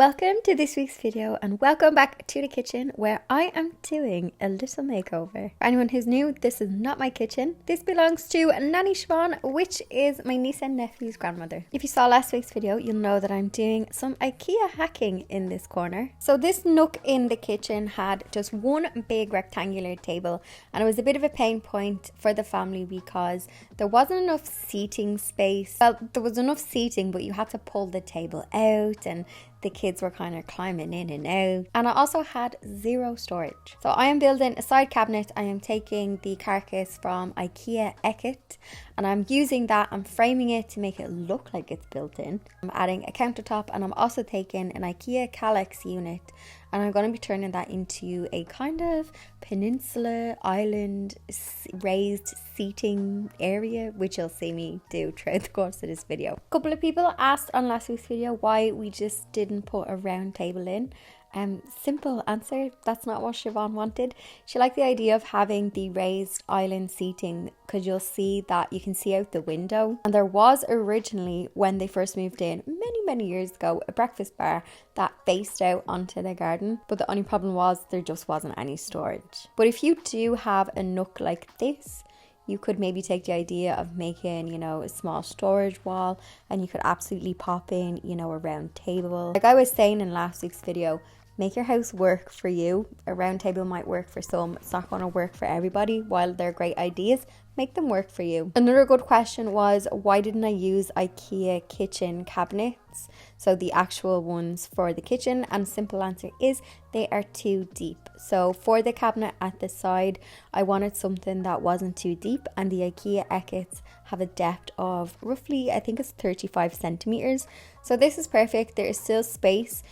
Welcome to this week's video and welcome back to the kitchen where I am doing a little makeover. For anyone who's new, this is not my kitchen. This belongs to Nanny Siobhan, which is my niece and nephew's grandmother. If you saw last week's video, you'll know that I'm doing some Ikea hacking in this corner. So this nook in the kitchen had just one big rectangular table, and it was a bit of a pain point for the family because there wasn't enough seating space. Well, there was enough seating, but you had to pull the table out and the kids were kind of climbing in and out, and I also had zero storage. So I am building a side cabinet. I am taking the carcass from Ikea Eket and I'm using that and framing it to make it look like it's built in. I'm adding a countertop and I'm also taking an Ikea Calyx unit and I'm going to be turning that into a kind of peninsula island raised seating area, which you'll see me do throughout the course of this video. A couple of people asked on last week's video why we just didn't put a round table in. Simple answer, that's not what Siobhan wanted. She liked the idea of having the raised island seating because you'll see that you can see out the window. And there was originally, when they first moved in many years ago, a breakfast bar that faced out onto the garden, but the only problem was there just wasn't any storage. But if you do have a nook like this, you could maybe take the idea of making, a small storage wall, and you could absolutely pop in, a round table. Like I was saying in last week's video, make your house work for you. A round table might work for some. It's not going to work for everybody. While they're great ideas, make them work for you. Another good question was, why didn't I use Ikea kitchen cabinets? So the actual ones for the kitchen, and simple answer is they are too deep. So for the cabinet at the side, I wanted something that wasn't too deep, and the Ikea Ekets have a depth of roughly, I think it's 35 centimeters. So this is perfect. There is still space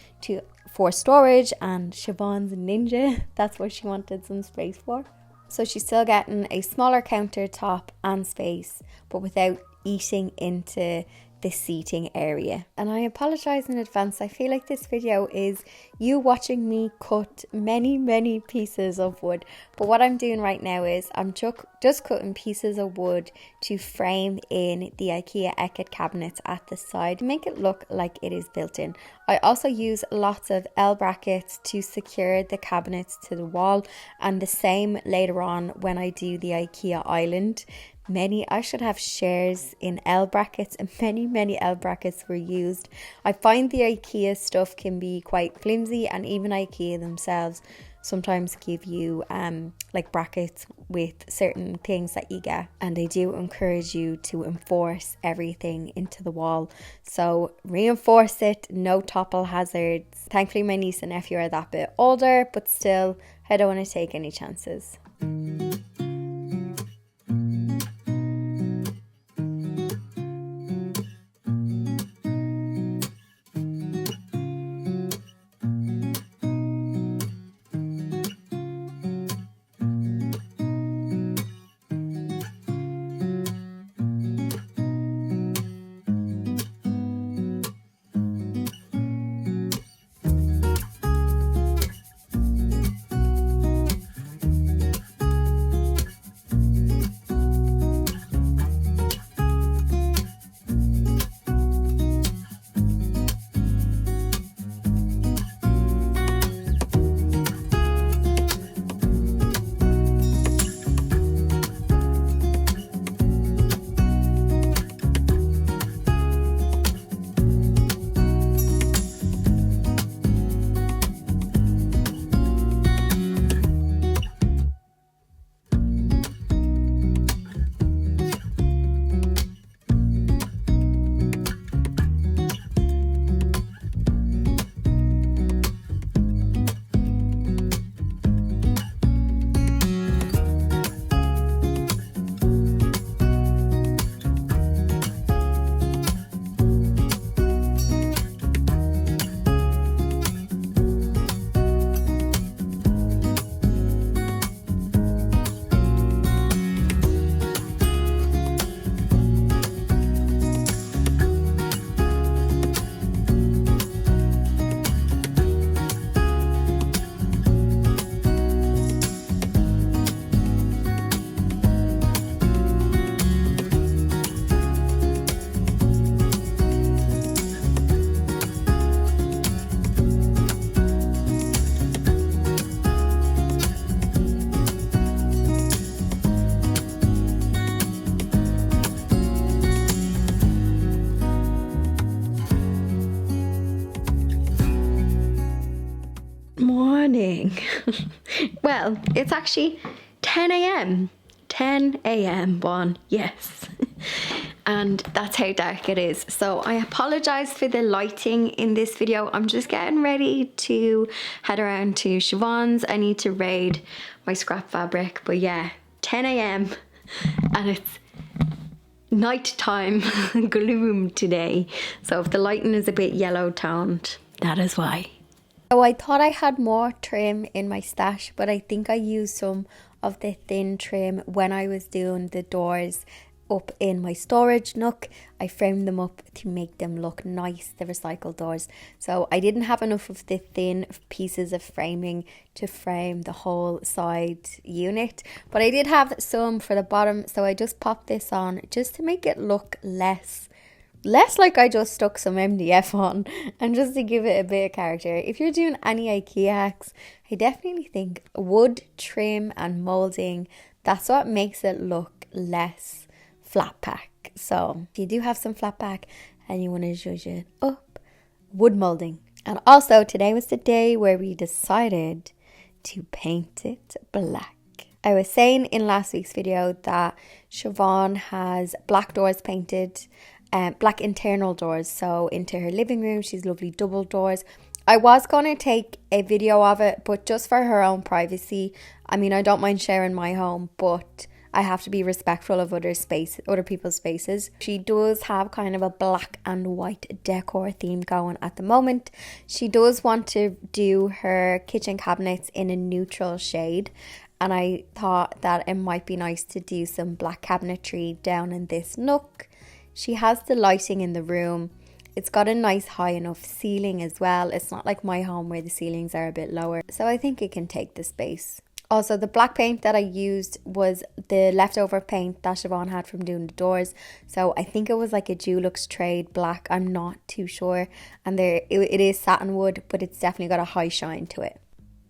for storage, and Siobhan's ninja, that's what she wanted some space for. So she's still getting a smaller countertop and space, but without eating into the seating area. And I apologize in advance. I feel like this video is you watching me cut many pieces of wood, but what I'm doing right now is I'm just cutting pieces of wood to frame in the Ikea Eket cabinets at the side to make it look like it is built in. I also use lots of L brackets to secure the cabinets to the wall, and the same later on when I do the Ikea island. I should have shares in L brackets, and many L brackets were used. I find the Ikea stuff can be quite flimsy, and even Ikea themselves sometimes give you like brackets with certain things that you get, and they do encourage you to enforce everything into the wall. So reinforce it, no topple hazards. Thankfully my niece and nephew are that bit older, but still I don't want to take any chances. morning. Well, it's actually 10 a.m. 10 a.m. one, yes. And that's how dark it is. So I apologize for the lighting in this video. I'm just getting ready to head around to Siobhan's. I need to raid my scrap fabric, but yeah, 10 a.m. and it's nighttime gloom today. So if the lighting is a bit yellow toned, that is why. So I thought I had more trim in my stash, but I think I used some of the thin trim when I was doing the doors up in my storage nook. I framed them up to make them look nice, the recycled doors. So I didn't have enough of the thin pieces of framing to frame the whole side unit, but I did have some for the bottom, so I just popped this on just to make it look less like I just stuck some MDF on, and just to give it a bit of character. If you're doing any Ikea hacks, I definitely think wood, trim and moulding, that's what makes it look less flat pack. So if you do have some flat pack and you want to zhuzh it up, wood moulding. And also today was the day where we decided to paint it black. I was saying in last week's video that Siobhan has black doors painted, black internal doors, so into her living room. She's lovely double doors. I was going to take a video of it, but just for her own privacy. I mean, I don't mind sharing my home, but I have to be respectful of other people's spaces. She does have kind of a black and white decor theme going at the moment. She does want to do her kitchen cabinets in a neutral shade, and I thought that it might be nice to do some black cabinetry down in this nook. She has the lighting in the room. It's got a nice high enough ceiling as well. It's not like my home where the ceilings are a bit lower. So I think it can take the space. Also, the black paint that I used was the leftover paint that Siobhan had from doing the doors. So I think it was like a Dulux Trade black. I'm not too sure. And it is satin wood, but it's definitely got a high shine to it.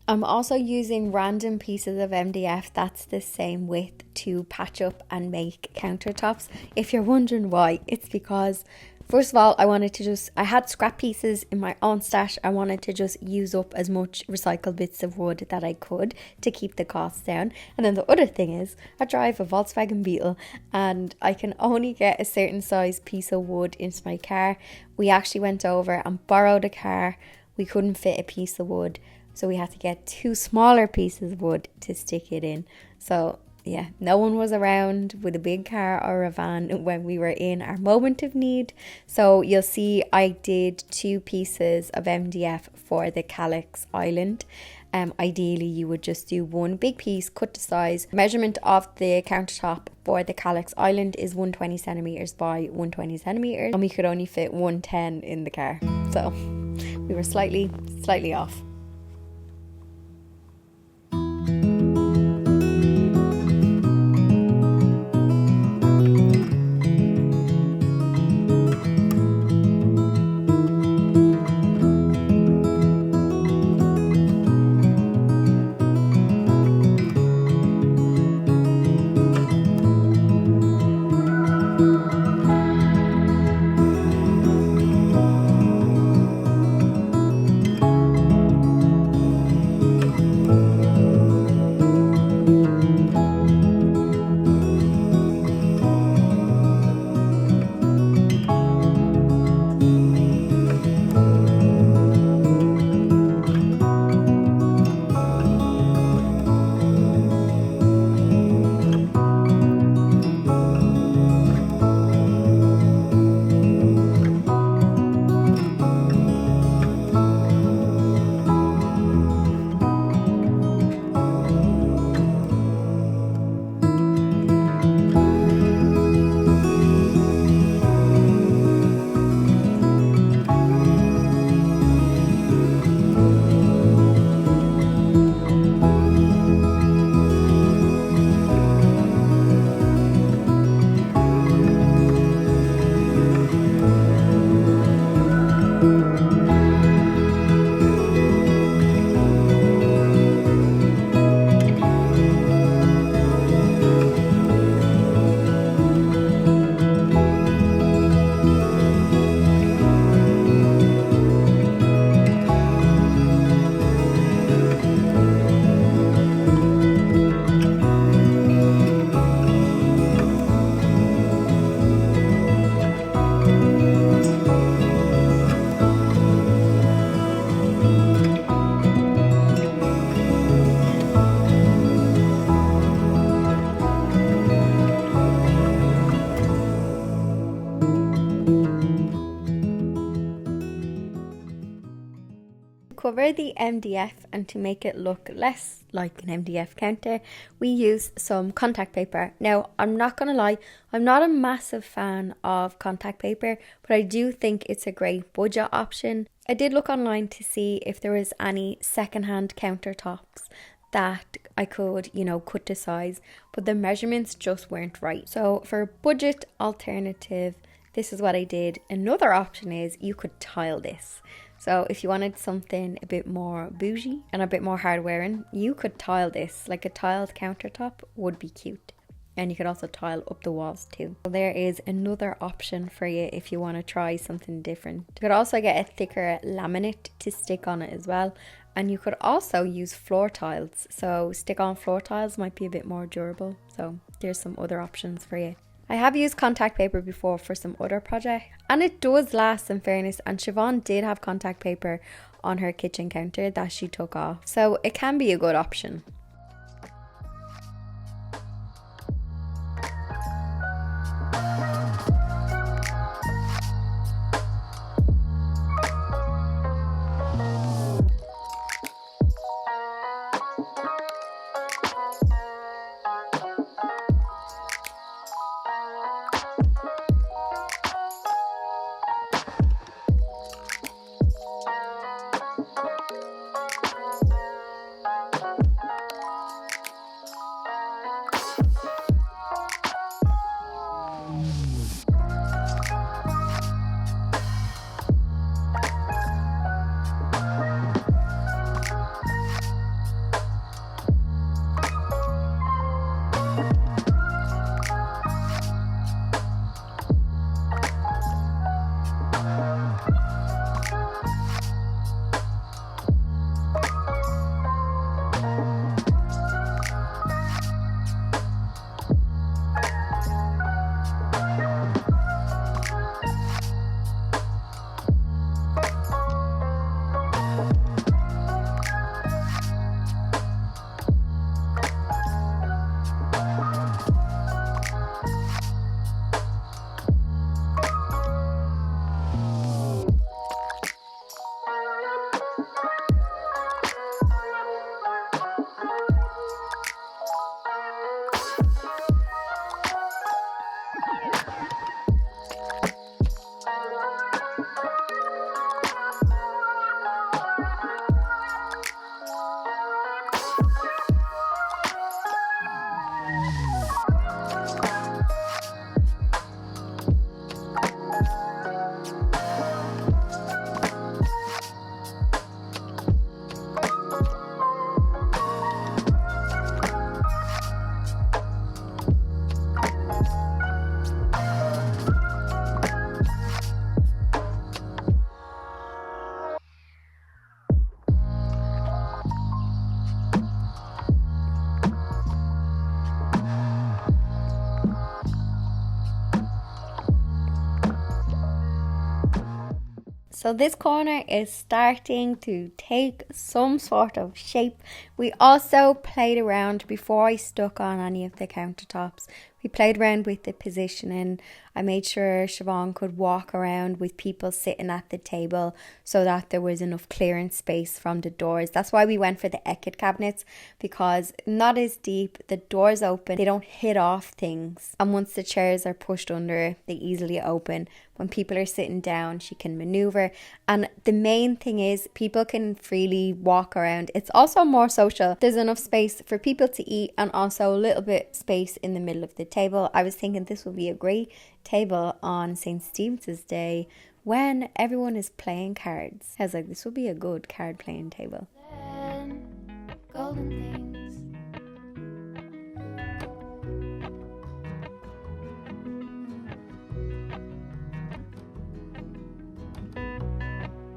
I'm also using random pieces of MDF that's the same width to patch up and make countertops. If you're wondering why, it's because first of all, I had scrap pieces in my own stash. I wanted to just use up as much recycled bits of wood that I could to keep the costs down. And then the other thing is, I drive a Volkswagen Beetle and I can only get a certain size piece of wood into my car. We actually went over and borrowed a car. We couldn't fit a piece of wood, so we had to get 2 smaller pieces of wood to stick it in. So yeah, no one was around with a big car or a van when we were in our moment of need. So you'll see I did 2 pieces of MDF for the calyx island. Ideally you would just do one big piece, cut to size. Measurement of the countertop for the calyx island is 120 centimeters by 120 centimeters, and we could only fit 110 in the car. So we were slightly off. cover the MDF and to make it look less like an MDF counter, we use some contact paper. Now, I'm not going to lie, I'm not a massive fan of contact paper, but I do think it's a great budget option. I did look online to see if there was any secondhand countertops that I could, cut to size, but the measurements just weren't right. So for a budget alternative, this is what I did. Another option is you could tile this. So if you wanted something a bit more bougie and a bit more hard wearing, you could tile this. Like a tiled countertop would be cute. And you could also tile up the walls too. So there is another option for you if you want to try something different. You could also get a thicker laminate to stick on it as well. And you could also use floor tiles. So stick-on floor tiles might be a bit more durable. So there's some other options for you. I have used contact paper before for some other projects, and it does last, in fairness. And Siobhan did have contact paper on her kitchen counter that she took off. So it can be a good option. So this corner is starting to take some sort of shape. We also played around before I stuck on any of the countertops. We played around with the positioning. I made sure Siobhan could walk around with people sitting at the table so that there was enough clearance space from the doors. That's why we went for the Ikea cabinets, because not as deep, the doors open, they don't hit off things. And once the chairs are pushed under, they easily open. When people are sitting down, she can maneuver. And the main thing is people can freely walk around. It's also more social. There's enough space for people to eat and also a little bit space in the middle of the table. I was thinking this would be a great table on St. Stephen's Day when everyone is playing cards. I was like, this would be a good card playing table. Golden things.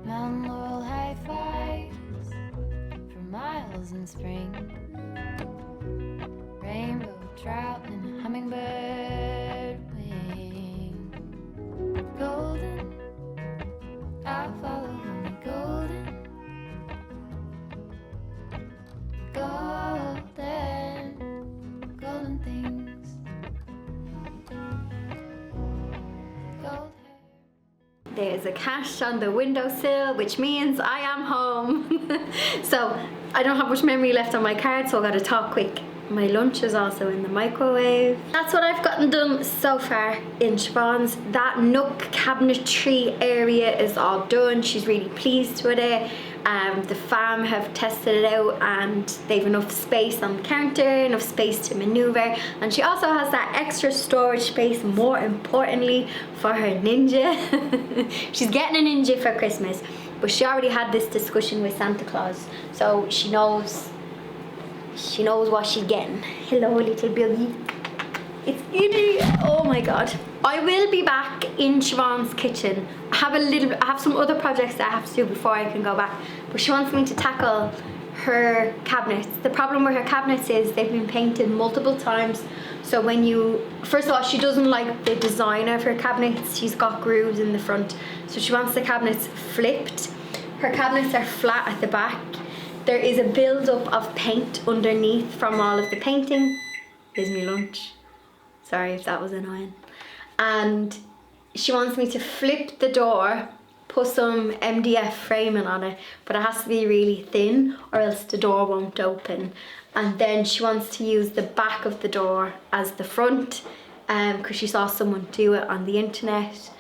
Mount Laurel high fives for miles in spring. Rainbow trout and hummingbird wing. Golden, I'll follow only golden. Golden, golden things. Gold hair. there's a cat on the windowsill, which means I am home. So I don't have much memory left on my card, so I gotta talk quick. My lunch is also in the microwave. That's what I've gotten done so far in Siobhan's. That nook cabinetry area is all done. She's really pleased with it. The fam have tested it out and they've enough space on the counter, enough space to maneuver, and she also has that extra storage space, more importantly, for her ninja. She's getting a ninja for Christmas, but she already had this discussion with Santa Claus, so she knows what she's getting. Hello, little baby. It's giddy. Oh my god. I will be back in Siobhan's kitchen. I have some other projects that I have to do before I can go back, but she wants me to tackle her cabinets. The problem with her cabinets is they've been painted multiple times, so when you, first of all, she doesn't like the design of her cabinets. She's got grooves in the front, so she wants the cabinets flipped. Her cabinets are flat at the back. There is a build-up of paint underneath from all of the painting. Here's my lunch. Sorry if that was annoying. And she wants me to flip the door, put some MDF framing on it, but it has to be really thin or else the door won't open. And then she wants to use the back of the door as the front, because she saw someone do it on the internet.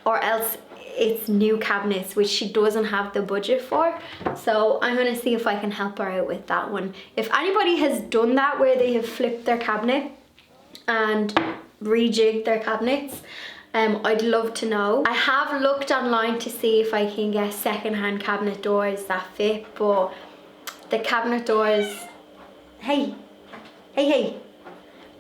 Or else it's new cabinets, which she doesn't have the budget for. So I'm gonna see if I can help her out with that one. If anybody has done that, where they have flipped their cabinet and rejigged their cabinets, I'd love to know. I have looked online to see if I can get second-hand cabinet doors that fit, but the cabinet doors, hey,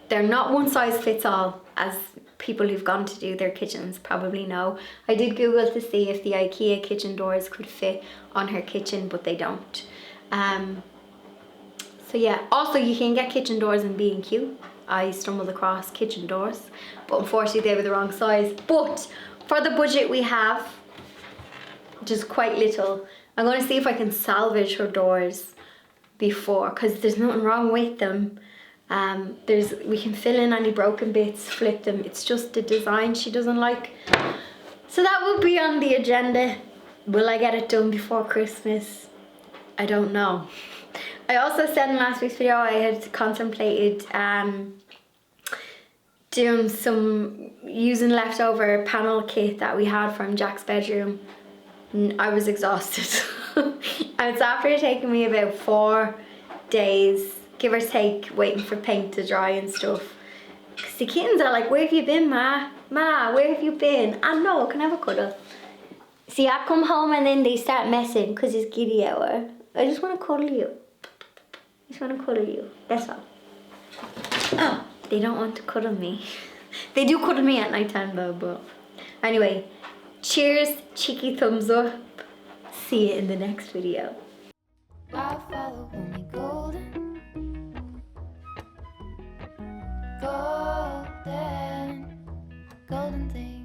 they're not one size fits all, as people who've gone to do their kitchens probably know. I did Google to see if the Ikea kitchen doors could fit on her kitchen, but they don't. So yeah, also you can get kitchen doors in B&Q. I stumbled across kitchen doors, but unfortunately they were the wrong size. But for the budget we have, which is quite little, I'm going to see if I can salvage her doors before, because there's nothing wrong with them. We can fill in any broken bits, flip them. It's just the design she doesn't like. So that will be on the agenda. Will I get it done before Christmas? I don't know. I also said in last week's video I had contemplated using leftover panel kit that we had from Jack's bedroom. I was exhausted. And it's after taking me about 4 days, give or take, waiting for paint to dry and stuff. Because the kittens are like, where have you been, Ma? Ma, where have you been? I know, can I have a cuddle? See, I come home and then they start messing because it's giddy hour. I just want to cuddle you. I just want to cuddle you, that's all. Oh, they don't want to cuddle me. They do cuddle me at night time though, but anyway, cheers, cheeky thumbs up. See you in the next video. I'll follow only golden, golden things.